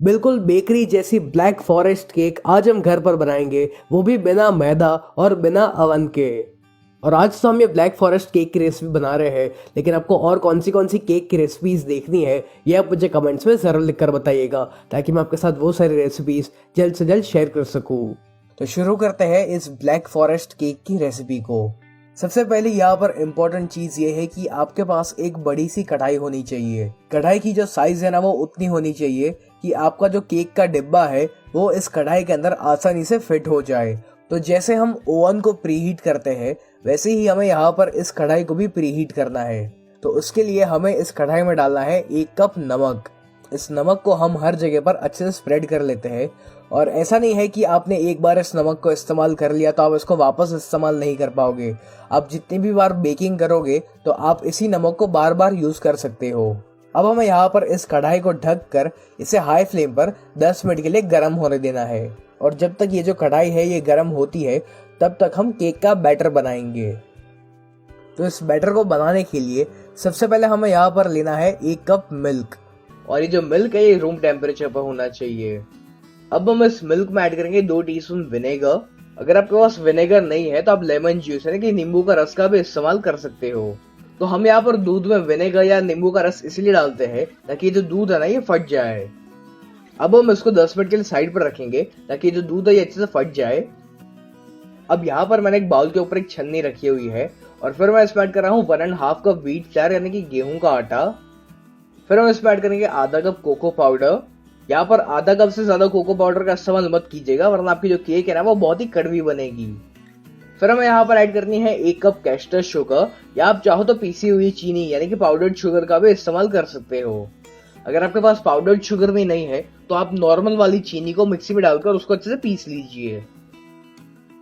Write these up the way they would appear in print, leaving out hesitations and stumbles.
बिल्कुल बेकरी जैसी black forest cake आज हम घर पर बनाएंगे, वो भी बिना मैदा और बिना अवन के। और आज तो हम ये ब्लैक फॉरेस्ट केक की रेसिपी बना रहे हैं, लेकिन आपको और कौन सी केक की रेसिपीज देखनी है ये आप मुझे कमेंट्स में ज़रूर लिख कर बताइएगा, ताकि मैं आपके साथ वो सारी रेसिपीज जल्द से जल्द शेयर कर सकूँ। तो शुरू करते हैं इस ब्लैक फॉरेस्ट केक की रेसिपी को। सबसे पहले यहाँ पर इम्पोर्टेंट चीज ये है कि आपके पास एक बड़ी सी कढ़ाई होनी चाहिए। कढ़ाई की जो साइज है ना वो उतनी होनी चाहिए कि आपका जो केक का डिब्बा है वो इस कढ़ाई के अंदर आसानी से फिट हो जाए। तो जैसे हम ओवन को प्रीहीट करते हैं वैसे ही हमें यहाँ पर इस कढ़ाई को भी प्रीहीट करना है। तो उसके लिए हमें इस कढ़ाई में डालना है 1 कप नमक। इस नमक को हम हर जगह पर अच्छे से स्प्रेड कर लेते हैं। और ऐसा नहीं है कि आपने एक बार इस नमक को इस्तेमाल कर लिया तो आप इसको वापस इस्तेमाल नहीं कर पाओगे। आप जितनी भी बार बेकिंग करोगे तो आप इसी नमक को बार बार यूज कर सकते हो। अब हमें यहाँ पर इस कढ़ाई को ढक कर इसे हाई फ्लेम पर 10 मिनट के लिए गर्म होने देना है। और जब तक ये जो कढ़ाई है ये गर्म होती है तब तक हम केक का बैटर बनाएंगे। तो इस बैटर को बनाने के लिए सबसे पहले हमें यहाँ पर लेना है 1 कप मिल्क। और ये जो मिल्क है ये रूम टेम्परेचर पर होना चाहिए। अब हम इस मिल्क में ऐड करेंगे 2 टीस्पून विनेगर। अगर आपके पास विनेगर नहीं है तो आप लेमन जूस यानी कि नींबू का रस का भी इस्तेमाल कर सकते हो। तो हम यहाँ पर दूध में विनेगर या नींबू का रस इसलिए डालते हैं ताकि जो दूध है ना ये फट जाए। अब हम इसको 10 मिनट के लिए साइड पर रखेंगे ताकि जो दूध है ये अच्छे से फट जाए। अब यहाँ पर मैंने एक बाउल के ऊपर एक छन्नी रखी हुई है और फिर मैं इसमें ऐड कर रहा हूँ 1.5 कप व्हीट फ्लावर यानी कि गेहूं का आटा। फिर हम इसमें ऐड करेंगे आधा कप कोको पाउडर। यहाँ पर आधा कप से ज्यादा कोको पाउडर का इस्तेमाल मत कीजिएगा वरना आपकी जो केक है ना वो बहुत ही कड़वी बनेगी। फिर हमें यहाँ पर ऐड करनी है 1 कप कैस्टर शुगर, या आप चाहो तो पीसी हुई चीनी यानी कि पाउडर्ड शुगर का भी इस्तेमाल कर सकते हो। अगर आपके पास पाउडर्ड शुगर भी नहीं है तो आप नॉर्मल वाली चीनी को मिक्सी में डालकर उसको अच्छे से पीस लीजिए।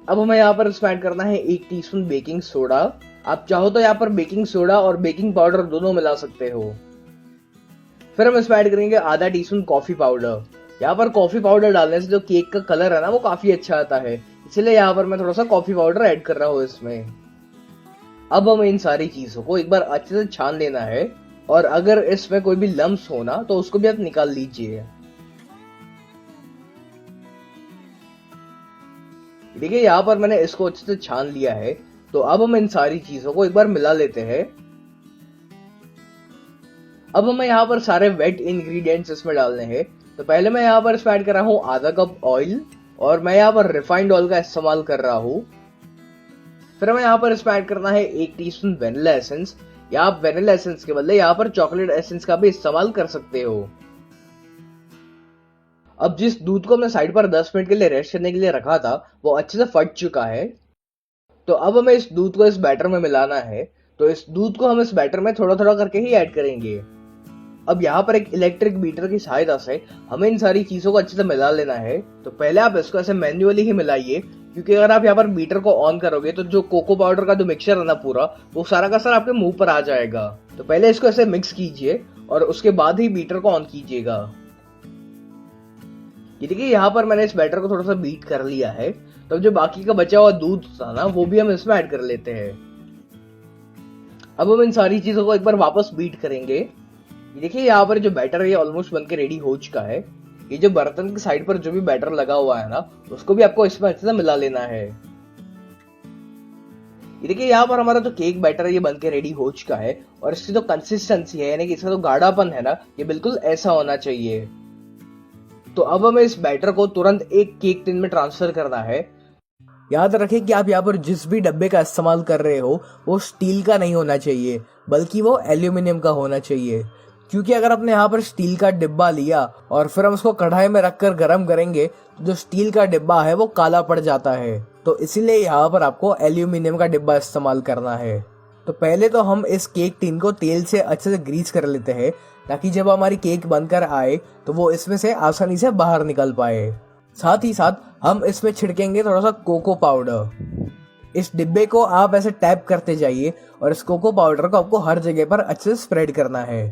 अब हमें यहाँ पर इसमें ऐड करना है 1 टीस्पून बेकिंग सोडा। आप चाहो तो यहाँ पर बेकिंग सोडा और बेकिंग पाउडर दोनों मिला सकते हो। फिर हम इसमें ऐड करेंगे आधा टीस्पून कॉफी पाउडर। यहाँ पर कॉफी पाउडर डालने से जो केक का कलर है ना वो काफी अच्छा आता है, इसलिए यहाँ पर मैं थोड़ा सा कॉफी पाउडर ऐड कर रहा हूँ इसमें। अब हमें इन सारी चीजों को एक बार अच्छे से छान लेना है और अगर इसमें कोई भी लम्स हो ना तो उसको भी आप निकाल लीजिए। देखिए यहाँ पर मैंने इसको अच्छे से छान लिया है। तो अब हम इन सारी चीजों को एक बार मिला लेते हैं। अब हमें यहाँ पर सारे वेट इंग्रेडिएंट्स इसमें डालने हैं। तो पहले मैं यहाँ पर इसमें ऐड कर रहा हूँ आधा कप ऑयल और मैं यहाँ पर रिफाइंड ऑयल का इस्तेमाल कर रहा हूँ। फिर हमें यहाँ पर इसमें ऐड करना है 1 टीस्पून वेनिला एसेंस, या आप वेनिला एसेंस के बदले यहाँ पर चॉकलेट एसेंस का भी इस्तेमाल कर सकते हो। अब जिस दूध को हमने साइड पर 10 मिनट के लिए रेस्ट करने के लिए रखा था वो अच्छे से फट चुका है। तो अब हमें इस दूध को इस बैटर में मिलाना है। तो इस दूध को हम इस बैटर में थोड़ा थोड़ा करके ही ऐड करेंगे। अब यहाँ पर एक इलेक्ट्रिक बीटर की सहायता से हमें इन सारी चीजों को अच्छे से मिला लेना है। तो पहले आप इसको ऐसे मैन्युअली ही मिलाइए, क्योंकि अगर आप यहाँ पर बीटर को ऑन करोगे तो जो कोको पाउडर का जो मिक्सचर है ना पूरा वो सारा का सारा आपके मुंह पर आ जाएगा। तो पहले इसको ऐसे मिक्स कीजिए और उसके बाद ही बीटर को ऑन कीजिएगा। ये देखिए यहाँ पर मैंने इस बैटर को थोड़ा सा बीट कर लिया है। तो जो बाकी का बचा हुआ दूध था ना वो भी हम इसमें ऐड कर लेते हैं। अब हम इन सारी चीजों को एक बार वापस बीट करेंगे। ये देखिए यहाँ पर जो बैटर है ये ऑलमोस्ट बनके रेडी हो चुका है। ये जो बर्तन की साइड पर जो भी बैटर लगा हुआ है ना उसको भी आपको इसमें अच्छे से मिला लेना है। ये देखिए यहाँ पर हमारा जो केक बैटर है ये बनके रेडी हो चुका है और इसकी जो कंसिस्टेंसी है यानी कि इसका जो गाढ़ापन है ना ये बिल्कुल ऐसा होना चाहिए। तो अब हमें इस बैटर को तुरंत एक केक टिन में ट्रांसफर करना है। याद रखें कि आप यहाँ पर जिस भी डब्बे का इस्तेमाल कर रहे हो वो स्टील का नहीं होना चाहिए बल्कि वो एल्यूमिनियम का होना चाहिए, क्योंकि अगर आपने यहाँ पर स्टील का डिब्बा लिया और फिर हम उसको कढ़ाई में रखकर गर्म करेंगे तो जो स्टील का डिब्बा है वो काला पड़ जाता है। तो इसीलिए यहाँ पर आपको एल्यूमिनियम का डिब्बा इस्तेमाल करना है। तो पहले तो हम इस केक टिन को तेल से अच्छे से ग्रीस कर लेते हैं ताकि जब हमारी केक बनकर आए तो वो इसमें से आसानी से बाहर निकल पाए। साथ ही साथ हम इसमें छिड़केंगे थोड़ा सा कोको पाउडर। इस डिब्बे को आप ऐसे टैप करते जाइए और इस कोको पाउडर को आपको हर जगह पर अच्छे से स्प्रेड करना है।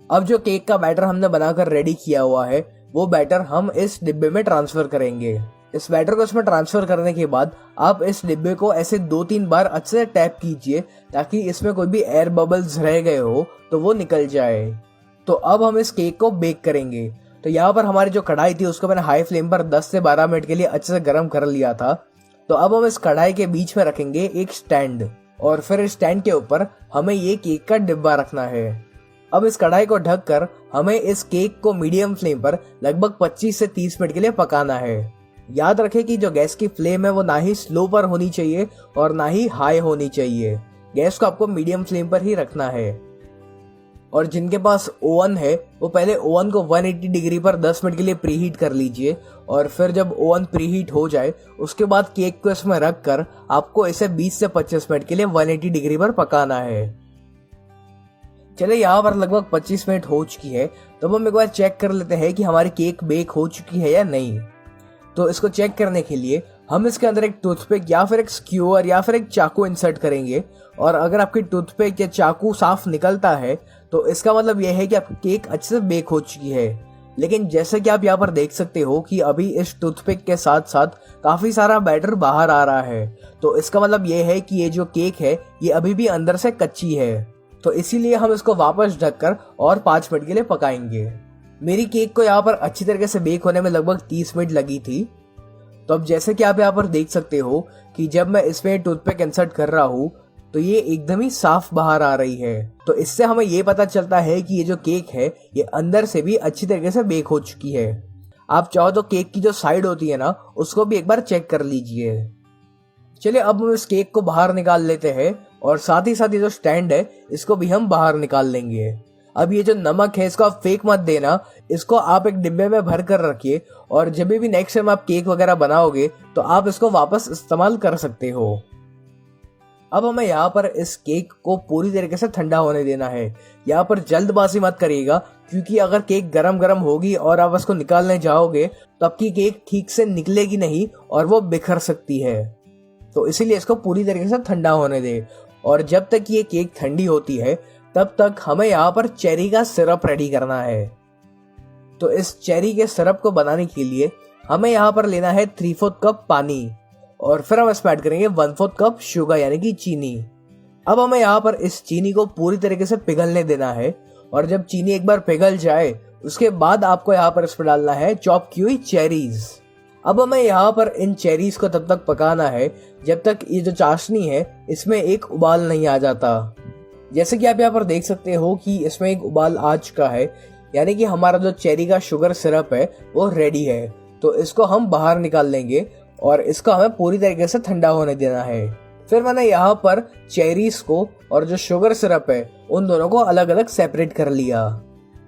अब जो केक का बैटर हमने बनाकर रेडी किया हुआ है वो बैटर हम इस डिब्बे में ट्रांसफर करेंगे। इस बैटर को इसमें ट्रांसफर करने के बाद आप इस डिब्बे को ऐसे 2-3 बार अच्छे से टैप कीजिए ताकि इसमें कोई भी एयर बबल्स रह गए हो तो वो निकल जाए। तो अब हम इस केक को बेक करेंगे। तो यहाँ पर हमारी जो कढ़ाई थी उसको मैंने हाई फ्लेम पर 10 से 12 मिनट के लिए अच्छे से गर्म कर लिया था। तो अब हम इस कढ़ाई के बीच में रखेंगे एक स्टैंड, और फिर इस स्टैंड के ऊपर हमें ये केक का डिब्बा रखना है। अब इस कढ़ाई को ढककर हमें इस केक को मीडियम फ्लेम पर लगभग 25 से 30 मिनट के लिए पकाना है। याद रखें कि जो गैस की फ्लेम है वो ना ही स्लो पर होनी चाहिए और ना ही हाई होनी चाहिए। गैस को आपको मीडियम फ्लेम पर ही रखना है। और जिनके पास ओवन है वो पहले ओवन को 180 डिग्री पर 10 मिनट के लिए प्रीहीट कर लीजिए, और फिर जब ओवन प्रीहीट हो जाए उसके बाद केक को इसमें रख कर आपको इसे 20 से 25 मिनट के लिए 180 डिग्री पर पकाना है। चलिए यहाँ पर लगभग 25 मिनट हो चुकी है, तो अब हम एक बार चेक कर लेते हैं कि हमारी केक बेक हो चुकी है या नहीं। तो इसको चेक करने के लिए हम इसके अंदर एक टूथपिक या फिर एक स्क्यूअर या फिर एक चाकू इंसर्ट करेंगे, और अगर आपकी टूथपिक या चाकू साफ निकलता है तो इसका मतलब यह है कि आपकी केक अच्छे से बेक हो चुकी है। लेकिन जैसे कि आप यहाँ पर देख सकते हो कि अभी इस टूथपिक के साथ साथ काफी सारा बैटर बाहर आ रहा है, तो इसका मतलब यह है कि ये जो केक है ये अभी भी अंदर से कच्ची है। तो इसीलिए हम इसको वापस ढककर और 5 मिनट के लिए पकाएंगे। मेरी केक को यहाँ पर अच्छी तरीके से बेक होने में लगभग 30 मिनट लगी थी। तो अब जैसे कि आप यहाँ पर देख सकते हो कि जब मैं इसमें टूथपिक इंसर्ट कर रहा हूँ तो ये एकदम ही साफ बाहर आ रही है। तो इससे हमें ये पता चलता है कि ये जो केक है ये अंदर से भी अच्छी तरीके से बेक हो चुकी है। आप चाहो तो केक की जो साइड होती है ना उसको भी एक बार चेक कर लीजिए। चलिए अब हम इस केक को बाहर निकाल लेते हैं, और साथ ही साथ ये जो स्टैंड है इसको भी हम बाहर निकाल लेंगे। अब ये जो नमक है इसको आप फेंक मत देना, इसको आप एक डिब्बे में भर कर रखिए, और जब भी नेक्स्ट टाइम आप केक वगैरह बनाओगे तो आप इसको वापस इस्तेमाल कर सकते हो। अब हमें यहाँ पर इस केक को पूरी तरीके से ठंडा होने देना है। यहाँ पर जल्दबाजी मत करिएगा, क्योंकि अगर केक गरम गरम होगी और आप इसको निकालने जाओगे तो आपकी केक ठीक से निकलेगी नहीं और वो बिखर सकती है। तो इसीलिए इसको पूरी तरीके से ठंडा होने दे। और जब तक ये केक ठंडी होती है तब तक हमें यहाँ पर चेरी का सिरप रेडी करना है। तो इस चेरी के सिरप को बनाने के लिए हमें यहाँ पर लेना है 3/4 कप पानी, और फिर हम इसमें ऐड करेंगे 1/4 कप शुगर यानी कि चीनी। अब हमें यहाँ पर इस चीनी को पूरी तरीके से पिघलने देना है, और जब चीनी एक बार पिघल जाए उसके बाद आपको यहाँ पर इसमें डालना है चॉप की हुई चेरीज। अब हमें यहाँ पर इन चेरीज को तब तक पकाना है जब तक ये जो चाशनी है इसमें एक उबाल नहीं आ जाता। जैसे कि आप यहाँ पर देख सकते हो कि इसमें एक उबाल आ चुका है, यानी कि हमारा जो चेरी का शुगर सिरप है वो रेडी है। तो इसको हम बाहर निकाल लेंगे और इसको हमें पूरी तरीके से ठंडा होने देना है। फिर मैंने यहाँ पर चेरीज को और जो शुगर सिरप है उन दोनों को अलग अलग सेपरेट कर लिया।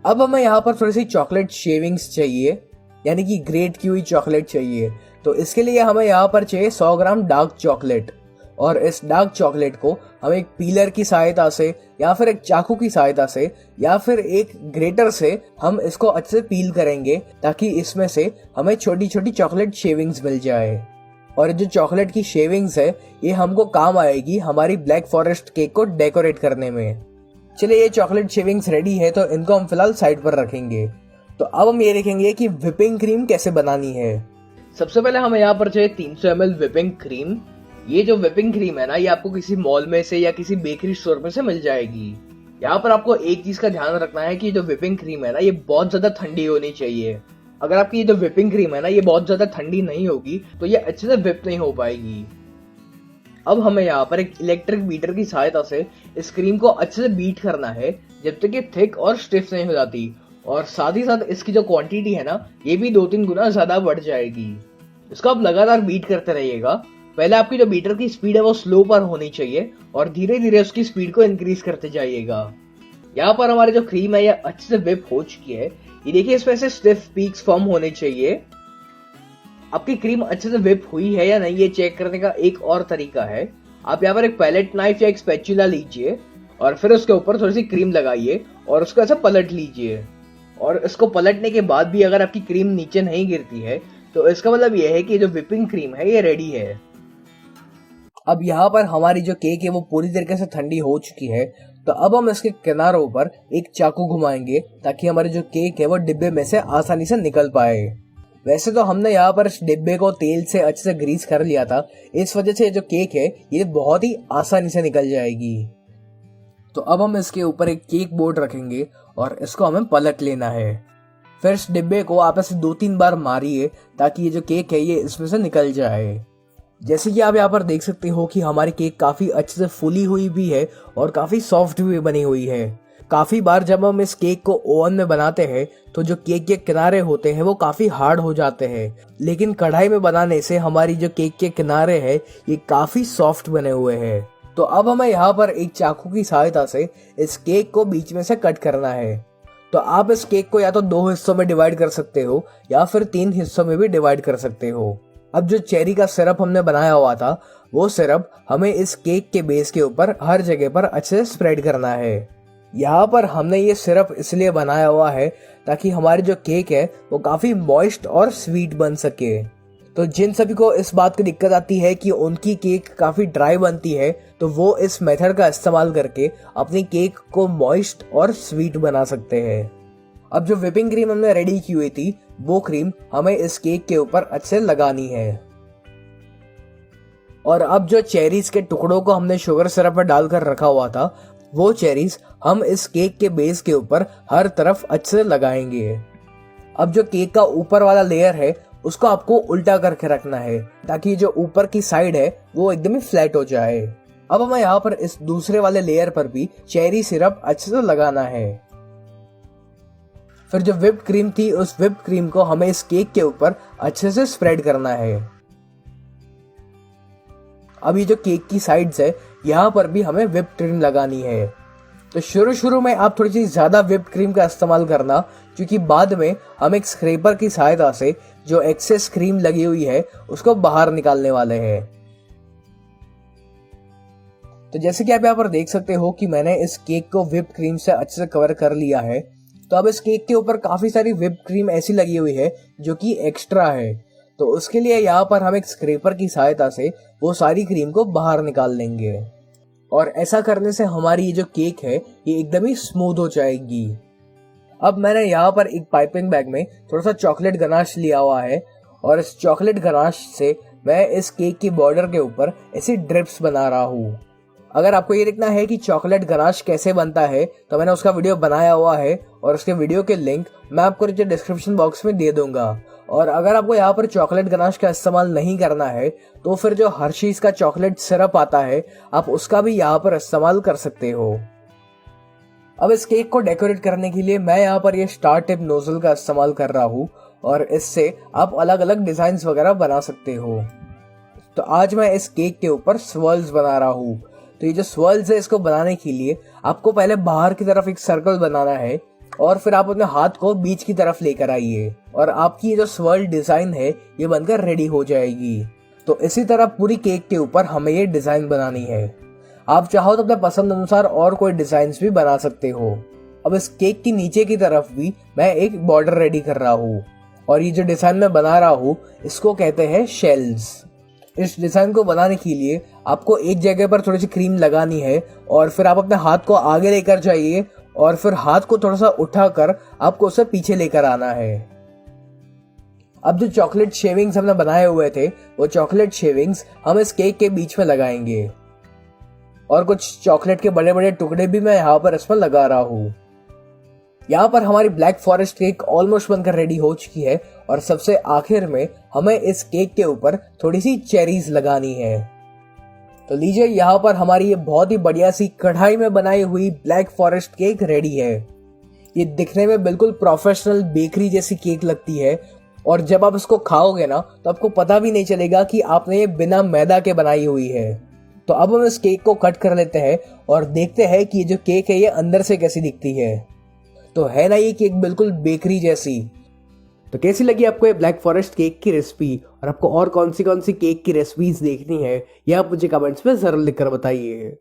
अब हमें यहाँ पर थोड़ी सी चॉकलेट शेविंग्स चाहिए, यानी कि ग्रेट की हुई चॉकलेट चाहिए। तो इसके लिए हमें यहाँ पर चाहिए 100 ग्राम डार्क चॉकलेट, और इस डार्क चॉकलेट को हम एक पीलर की सहायता से या फिर एक चाकू की सहायता से या फिर एक ग्रेटर से हम इसको अच्छे से पील करेंगे, ताकि इसमें से हमें छोटी छोटी चॉकलेट शेविंग्स मिल जाए। और जो चॉकलेट की शेविंग्स है ये हमको काम आएगी हमारी ब्लैक फॉरेस्ट केक को डेकोरेट करने में। चलिए ये चॉकलेट शेविंग्स रेडी है, तो इनको हम फिलहाल साइड पर रखेंगे। तो अब हम ये देखेंगे कि व्हिपिंग क्रीम कैसे बनानी है। सबसे पहले हमें यहाँ पर चाहिए 300 ml व्हिपिंग क्रीम। ये जो व्हिपिंग क्रीम है ना ये आपको किसी मॉल में से या किसी बेकरी स्टोर में से मिल जाएगी। यहाँ पर आपको एक चीज का ध्यान रखना है कि जो व्हिपिंग क्रीम है ना ये बहुत ज्यादा ठंडी होनी चाहिए। अगर आपकी ये जो व्हिपिंग क्रीम है ना ये बहुत ज्यादा ठंडी नहीं होगी तो ये अच्छे से व्हिप नहीं हो पाएगी। अब हमें यहाँ पर एक इलेक्ट्रिक बीटर की सहायता से इस क्रीम को अच्छे से बीट करना है जब तक ये थिक और स्टिफ नहीं हो जाती, और साथ ही साथ इसकी जो क्वांटिटी है ना ये भी 2-3 गुना ज्यादा बढ़ जाएगी। इसको आप लगातार बीट करते रहिएगा। पहले आपकी जो बीटर की स्पीड है वो स्लो पर होनी चाहिए और धीरे धीरे उसकी स्पीड को इंक्रीज करते जाइएगा। यहाँ पर हमारी जो क्रीम है ये अच्छे से व्हिप हो चुकी है। ये देखिए इसमें से स्टिफ पीक्स फॉर्म होने चाहिए। आपकी क्रीम अच्छे से व्हिप हुई है या नहीं ये चेक करने का एक और तरीका है, आप यहाँ पर एक पैलेट नाइफ या एक स्पैचुला लीजिए और फिर उसके ऊपर थोड़ी सी क्रीम लगाइए और उसको ऐसा पलट लीजिए। और इसको पलटने के बाद भी अगर आपकी क्रीम नीचे नहीं गिरती है तो इसका मतलब यह है कि जो व्हिपिंग क्रीम है ये रेडी है। अब यहाँ पर हमारी जो केक है वो पूरी तरीके से ठंडी हो चुकी है, तो अब हम इसके किनारों पर एक चाकू घुमाएंगे ताकि हमारी जो केक है वो डिब्बे में से आसानी से निकल पाए। वैसे तो हमने यहाँ पर इस डिब्बे को तेल से अच्छे से ग्रीस कर लिया था, इस वजह से जो केक है ये बहुत ही आसानी से निकल जाएगी। तो अब हम इसके ऊपर एक केक बोर्ड रखेंगे और इसको हमें पलट लेना है। फिर इस डिब्बे को आप ऐसे 2-3 बार मारिए ताकि ये जो केक है ये इसमें से निकल जाए। जैसे कि आप यहाँ पर देख सकते हो कि हमारी केक काफ़ी अच्छे से फूली हुई भी है और काफ़ी सॉफ्ट भी बनी हुई है। काफ़ी बार जब हम इस केक को ओवन में बनाते हैं तो जो केक के किनारे होते हैं वो काफ़ी हार्ड हो जाते हैं, लेकिन कढ़ाई में बनाने से हमारी जो केक के किनारे हैं ये काफ़ी सॉफ्ट बने हुए हैं। तो अब हमें यहाँ पर एक चाकू की सहायता से इस केक को बीच में से कट करना है। तो आप इस केक को या तो 2 हिस्सों में डिवाइड कर सकते हो या फिर 3 हिस्सों में भी डिवाइड कर सकते हो। अब जो चेरी का सिरप हमने बनाया हुआ था वो सिरप हमें इस केक के बेस के ऊपर हर जगह पर अच्छे से स्प्रेड करना है। यहाँ पर हमने ये सिरप इसलिए बनाया हुआ है ताकि हमारी जो केक है वो काफ़ी मॉइस्ट और स्वीट बन सके। तो जिन सभी को इस बात की दिक्कत आती है कि उनकी केक काफ़ी ड्राई बनती है तो वो इस मेथड का इस्तेमाल करके अपनी केक को मॉइस्ट और स्वीट बना सकते हैं। अब जो व्हिपिंग क्रीम हमने रेडी की हुई थी वो क्रीम हमें इस केक के ऊपर अच्छे से लगानी है। और अब जो चेरीज के टुकड़ों को हमने शुगर सिरप में डालकर रखा हुआ था वो चेरीज हम इस केक के बेस के ऊपर हर तरफ अच्छे से लगाएंगे। अब जो केक का ऊपर वाला लेयर है उसको आपको उल्टा करके रखना है ताकि जो ऊपर की साइड है वो एकदम ही फ्लैट हो जाए। अब हमें यहाँ पर इस दूसरे वाले लेयर पर भी चेरी सिरप अच्छे से लगाना है। फिर जो व्हिप्ड क्रीम थी उस व्हिप्ड क्रीम को हमें इस केक के ऊपर अच्छे से स्प्रेड करना है। अब ये जो केक की साइड्स है यहाँ पर भी हमें व्हिप्ड क्रीम लगानी है। तो शुरू में आप थोड़ी सी ज्यादा व्हिप्ड क्रीम का इस्तेमाल करना, क्योंकि बाद में हम एक स्क्रैपर की सहायता से जो एक्सेस क्रीम लगी हुई है उसको बाहर निकालने वाले हैं। तो जैसे कि आप यहाँ पर देख सकते हो कि मैंने इस केक को व्हिप्ड क्रीम से अच्छे से कवर कर लिया है। तो अब इस केक के ऊपर काफी सारी व्हिप्ड क्रीम ऐसी लगी हुई है जो कि एक्स्ट्रा है। तो उसके लिए यहाँ पर हम एक स्क्रैपर की सहायता से वो सारी क्रीम को बाहर निकाल लेंगे और ऐसा करने से हमारी ये जो केक है ये एकदम ही स्मूथ हो जाएगी। अब मैंने यहाँ पर एक पाइपिंग बैग में थोड़ा सा चॉकलेट गनाश लिया हुआ है और इस चॉकलेट गनाश से मैं इस केक की बॉर्डर के ऊपर ऐसी ड्रिप्स बना रहा हूँ। अगर आपको ये देखना है कि चॉकलेट गनाश कैसे बनता है तो मैंने उसका वीडियो बनाया हुआ है और उसके वीडियो के लिंक मैं आपको नीचे डिस्क्रिप्शन बॉक्स में दे दूंगा। और अगर आपको यहाँ पर चॉकलेट गनाश का इस्तेमाल नहीं करना है तो फिर जो हर्शीज का चॉकलेट सिरप आता है आप उसका भी यहाँ पर इस्तेमाल कर सकते हो। अब इस केक को डेकोरेट करने के लिए मैं यहाँ पर ये स्टार टिप नोजल का इस्तेमाल कर रहा हूँ और इससे आप अलग अलग डिजाइन वगैरह बना सकते हो। तो आज मैं इस केक के ऊपर स्वर्ल्स बना रहा हूँ। तो ये जो स्वर्ल्स है इसको बनाने के लिए आपको पहले बाहर की तरफ एक सर्कल बनाना है और फिर आप अपने हाथ को बीच की तरफ लेकर आइए और आपकी ये जो स्वर्ल डिजाइन है ये बनकर रेडी हो जाएगी। तो इसी तरह पूरी केक के ऊपर हमें ये डिजाइन बनानी है। आप चाहो तो अपने पसंद अनुसार और कोई डिजाइन भी बना सकते हो। अब इस केक की नीचे की तरफ भी मैं एक बॉर्डर रेडी कर रहा हूँ और ये जो डिजाइन मैं बना रहा हूँ इसको कहते हैं शेल्स। इस डिजाइन को बनाने के लिए आपको एक जगह पर थोड़ी सी क्रीम लगानी है और फिर आप अपने हाथ को आगे लेकर जाइए और फिर हाथ को थोड़ा सा उठाकर आपको उसे पीछे लेकर आना है। अब जो चॉकलेट शेविंग्स हमने बनाए हुए थे वो चॉकलेट शेविंग्स हम इस केक के बीच में लगाएंगे और कुछ चॉकलेट के बड़े बड़े टुकड़े भी मैं यहाँ पर इसमें लगा रहा हूँ। यहाँ पर हमारी ब्लैक फॉरेस्ट केक ऑलमोस्ट बनकर रेडी हो चुकी है और सबसे आखिर में हमें इस केक के ऊपर थोड़ी सी चेरीज लगानी है। तो लीजिए यहाँ पर हमारी ये बहुत ही बढ़िया सी कढ़ाई में बनाई हुई ब्लैक फॉरेस्ट केक रेडी है। ये दिखने में बिल्कुल प्रोफेशनल बेकरी जैसी केक लगती है और जब आप इसको खाओगे ना तो आपको पता भी नहीं चलेगा कि आपने ये बिना मैदा के बनाई हुई है। तो अब हम इस केक को कट कर लेते हैं और देखते हैं कि ये जो केक है ये अंदर से कैसी दिखती है। तो है ना ये केक बिल्कुल बेकरी जैसी। तो कैसी लगी आपको ये ब्लैक फॉरेस्ट केक की रेसिपी और आपको और कौन सी केक की रेसिपीज देखनी है ये आप मुझे कमेंट्स में जरूर लिखकर बताइए।